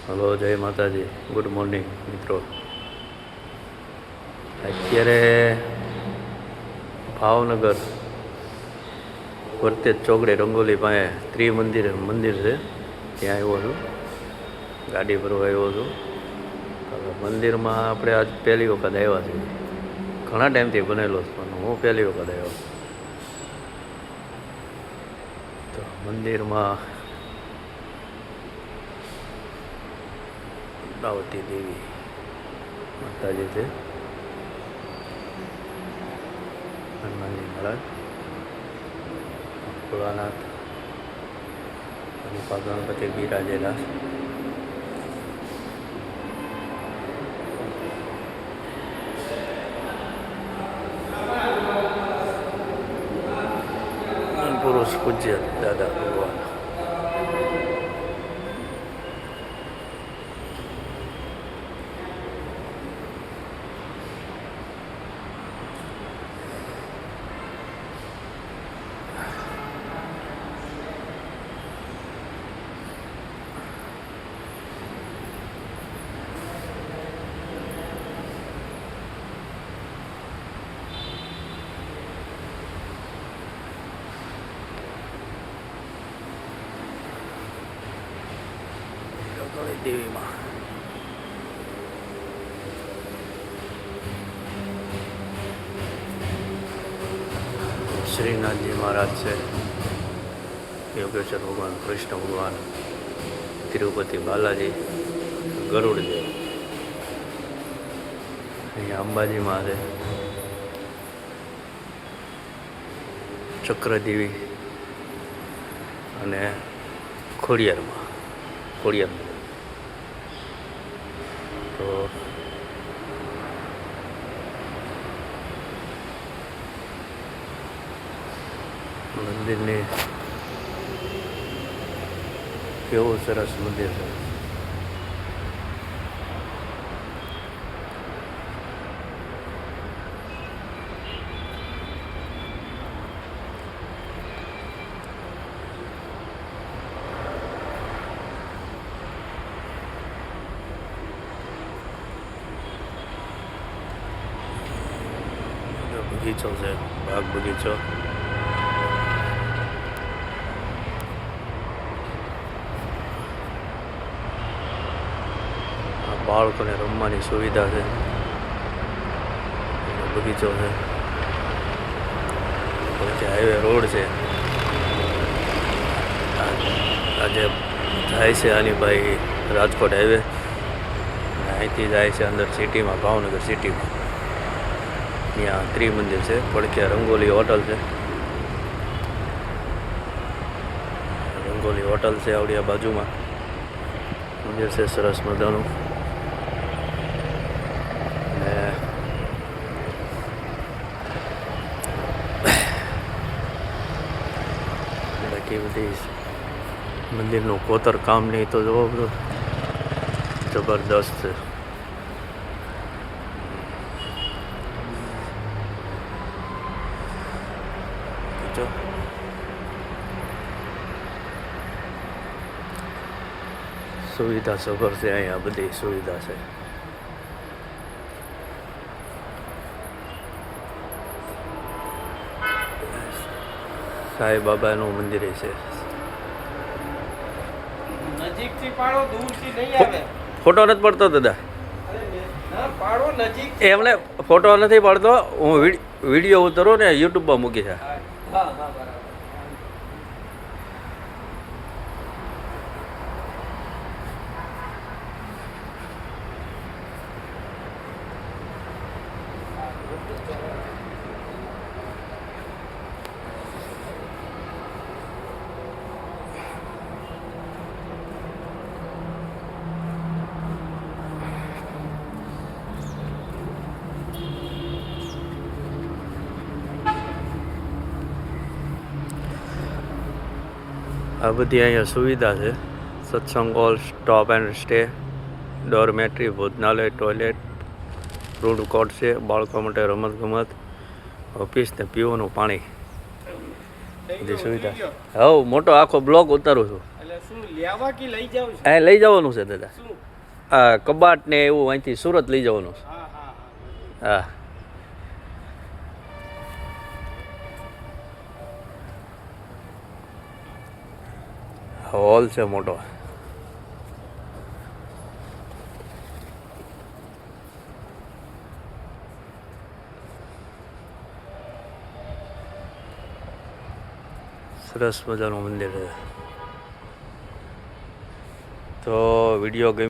Hello, જય માતાજી. Good morning મિત્રો. અત્યારે ભાવનગર વર્તેજ ચોકડે રંગોલી પાસે ત્રિમંદિર છે, ત્યાં આવ્યો છું. ગાડી ભરવા આવ્યો છું. મંદિરમાં આપણે આજ પહેલી વખત આવ્યા છીએ. ઘણા ટાઈમથી બનેલો છે પણ હું પહેલી વખત આવ્યો. તો મંદિરમાં દાવતી દેવી માતાજી છે, હનુમાનજી મહારાજ, ભોળાનાથ અને ગણપતિ બિરાજેલા. પુરુષ પૂજ્ય દાદા ભગવાન. દેવીમાં શ્રીનાથજી મહારાજ છે, યોગેશ્વર ભગવાન, કૃષ્ણ ભગવાન, તિરુપતિ બાલાજી, ગરુડદેવ. અહીંયા અંબાજીમાં છે ચક્રદેવી અને ખોડિયારમાં તો મંદિરની કેવું સરસ મંદિર છે. બગીચો છે, બાગ બગીચો. આ બાળકોને રમવાની સુવિધા છે, બગીચો છે. પછી હાઈવે રોડ છે, આજે જાય છે આની ભાઈ રાજકોટ હાઈવે, અહીંથી જાય છે અંદર સિટીમાં, ભાવનગર સિટીમાં. ત્યાં ત્રિમંદિર છે, પડખ્યા રંગોલી હોટલ છે. રંગોલી હોટલ છે આવડી આ બાજુમાં. મંદિર છે સરસ મજાનું. અને બાકી બધી મંદિરનું કોતર કામ નહીં તો જોવો બધું જબરદસ્ત છે. સુવિધા સભર છે, અહીંયા બધી સુવિધા છે. સાંઈ બાબાનું મંદિર છે. નજીકથી પાડો, દૂરથી નહીં આવે. ફોટો નથી પડતો દાદા, પાડો નજીક. એમને ફોટો નથી પડતો. હું વિડીયો ઉતરું ને યુટ્યુબમાં મૂકી છે. હા હા બરાબર. આ બધી અહીંયા સુવિધા છે. સત્સંગ hall, stop and stay, dormitory, ભોજનાલય, ટોયલેટ, ફૂડ કોર્ટ છે, બાળકો માટે રમતગમત, ઓફિસ ને પીવાનું પાણી, બધી સુવિધા. હવે મોટો આખો બ્લોક ઉતારું છું. એટલે શું લેવા કે લઈ જાવ? લઈ જવાનું છે દાદા. આ કબાટ ને એવું અહીંથી સુરત લઈ જવાનું છે. હા હા હા હા હોલ છે મોટો. સરસ મજાનું મંદિર છે. તો વિડીયો ગમ્યો